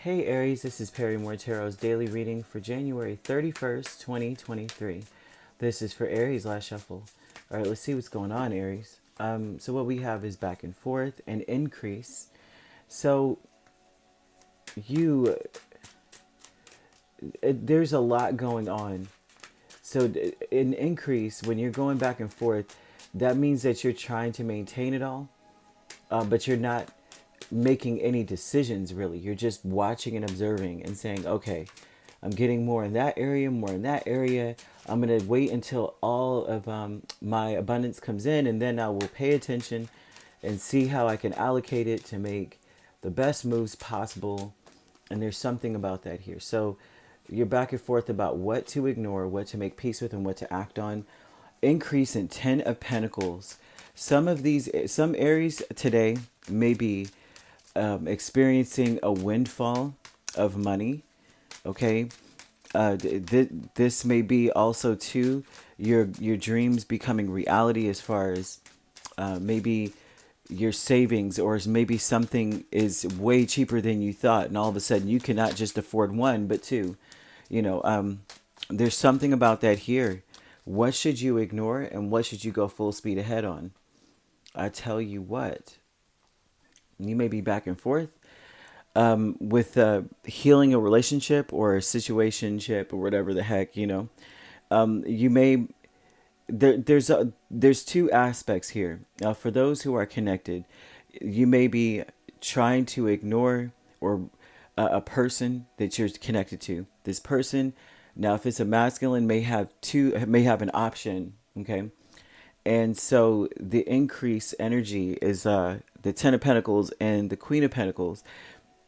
Hey Aries, this is Perrymore Tarot's daily reading for January 31st, 2023. This is for Aries last shuffle. All right, let's see what's going on, Aries. So what we have is back and forth and increase. So you, there's a lot going on. So in increase, when you're going back and forth, that means that you're trying to maintain it all, but you're not making any decisions really. You're just watching and observing and saying, okay, I'm getting more in that area, more in that area. I'm going to wait until all of my abundance comes in, and then I will pay attention and see how I can allocate it to make the best moves possible. And there's something about that here. So you're back and forth about what to ignore, what to make peace with, and what to act on. Increase in 10 of Pentacles. Some Aries today may be experiencing a windfall of money. Okay, this may be also too your dreams becoming reality, as far as maybe your savings, or maybe something is way cheaper than you thought, and all of a sudden you cannot just afford one but two. There's something about that here. What should you ignore and what should you go full speed ahead on? I tell you what, you may be back and forth with healing a relationship or a situationship or whatever the heck, you may there's two aspects here. For those who are connected, you may be trying to ignore or a person that you're connected to. This person, now if it's a masculine, may have an option. Okay, and so the increase energy is the Ten of Pentacles and the Queen of Pentacles.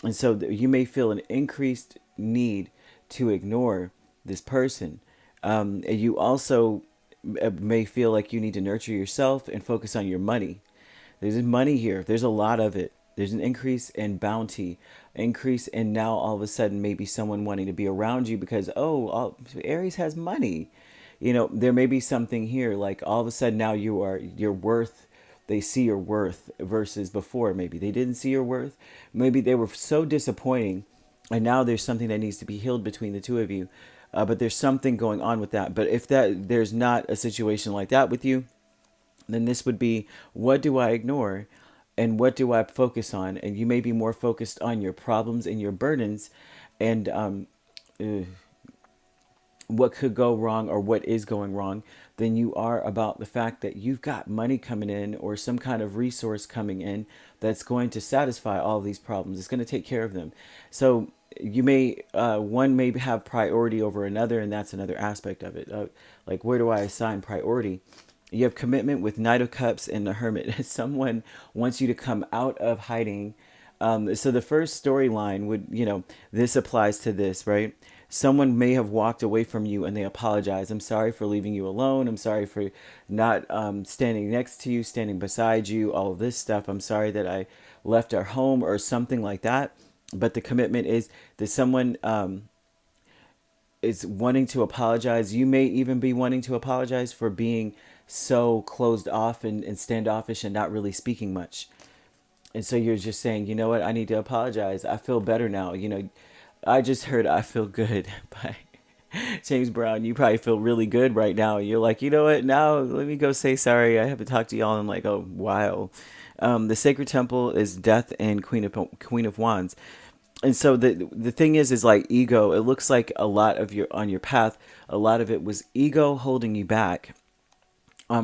And so you may feel an increased need to ignore this person. You also may feel like you need to nurture yourself and focus on your money. There's money here. There's a lot of it. There's an increase in bounty, increase in now all of a sudden maybe someone wanting to be around you because, Aries has money. There may be something here like all of a sudden now your worth. They see your worth versus before. Maybe they didn't see your worth. Maybe they were so disappointing, and now there's something that needs to be healed between the two of you. But there's something going on with that. But if there's not a situation like that with you, then this would be, what do I ignore and what do I focus on? And you may be more focused on your problems and your burdens and what could go wrong or what is going wrong than you are about the fact that you've got money coming in or some kind of resource coming in that's going to satisfy all of these problems. It's going to take care of them. So you may, one may have priority over another, and that's another aspect of it. Like, where do I assign priority? You have commitment with Knight of Cups and the Hermit. Someone wants you to come out of hiding. So the first storyline would, this applies to this, right? Someone may have walked away from you and they apologize. I'm sorry for leaving you alone. I'm sorry for not standing next to you, standing beside you, all of this stuff. I'm sorry that I left our home or something like that. But the commitment is that someone is wanting to apologize. You may even be wanting to apologize for being so closed off and standoffish and not really speaking much. And so you're just saying, you know what, I need to apologize. I feel better now. I just heard I Feel Good by James Brown. You probably feel really good right now. You're like, you know what, now let me go say sorry. I haven't talked to y'all in like a while. The Sacred Temple is Death and Queen of Wands. And so the thing is like ego. It looks like a lot of on your path, a lot of it was ego holding you back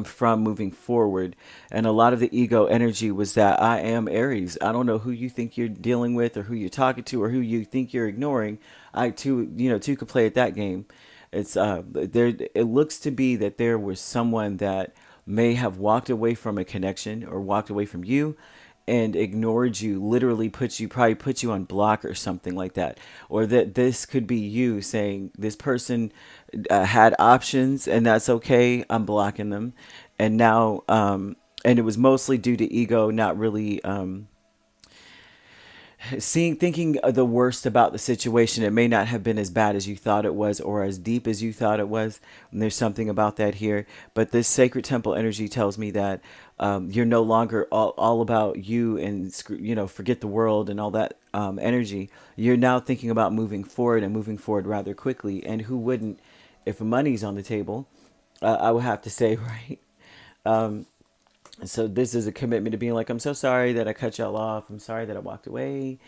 from moving forward. And a lot of the ego energy was that I am Aries. I don't know who you think you're dealing with or who you're talking to or who you think you're ignoring. I too could play at that game. It's there. It looks to be that there was someone that may have walked away from a connection or walked away from you and ignored you, literally probably put you on block or something like that. Or that this could be you saying this person had options and that's okay, I'm blocking them. And now, and it was mostly due to ego, not really thinking of the worst about the situation. It may not have been as bad as you thought it was, or as deep as you thought it was. And there's something about that here. But this sacred temple energy tells me that you're no longer all about you and, forget the world and all that energy. You're now thinking about moving forward, and moving forward rather quickly. And who wouldn't, if money's on the table? I would have to say, right? So this is a commitment to being like, I'm so sorry that I cut y'all off. I'm sorry that I walked away.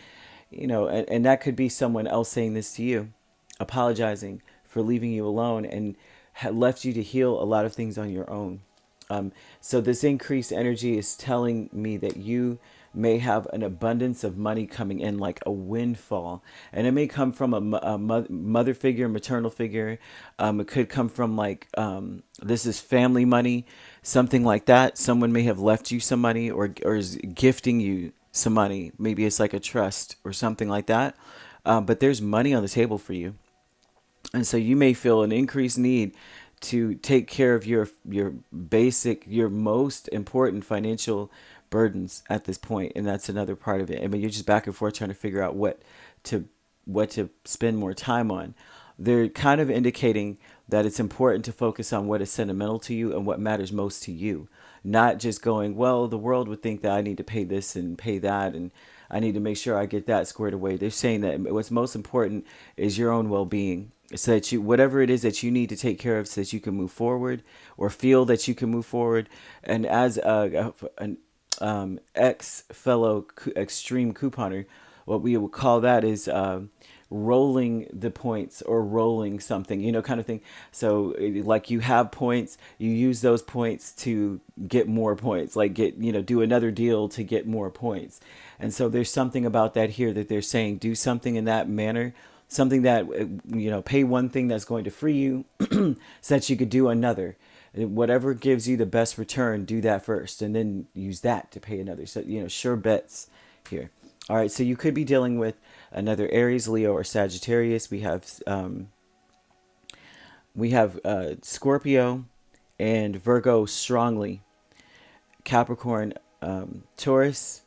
And that could be someone else saying this to you, apologizing for leaving you alone, and had left you to heal a lot of things on your own. So this increased energy is telling me that you may have an abundance of money coming in, like a windfall, and it may come from a mother figure, maternal figure. It could come from this is family money, something like that. Someone may have left you some money, or is gifting you some money. Maybe it's like a trust or something like that. But there's money on the table for you. And so you may feel an increased need to take care of your most important financial burdens at this point, and that's another part of it. I mean, you're just back and forth trying to figure out to what to spend more time on. They're kind of indicating that it's important to focus on what is sentimental to you and what matters most to you, not just going, well, the world would think that I need to pay this and pay that, and I need to make sure I get that squared away. They're saying that what's most important is your own well-being, so that whatever it is that you need to take care of, so that you can move forward, or feel that you can move forward. And as an ex-fellow extreme couponer, what we would call that is rolling the points, or rolling something, kind of thing. So like, you have points, you use those points to get more points, like do another deal to get more points. And so there's something about that here, that they're saying do something in that manner, something that, pay one thing that's going to free you so that you could do another. Whatever gives you the best return, do that first, and then use that to pay another. So, sure bets here. All right, so you could be dealing with another Aries, Leo, or Sagittarius. We have Scorpio and Virgo strongly, Capricorn, Taurus,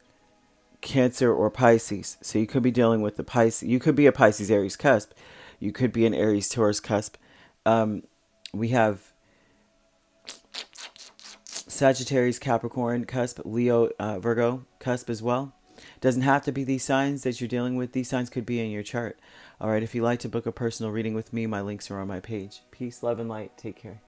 Cancer, or Pisces. So you could be dealing with the Pisces. You could be a Pisces Aries cusp. You could be an Aries Taurus cusp. We have Sagittarius, Capricorn cusp, Leo, Virgo cusp as well. Doesn't have to be these signs that you're dealing with. These signs could be in your chart. All right, if you'd like to book a personal reading with me, my links are on my page. Peace, love, and light. Take care.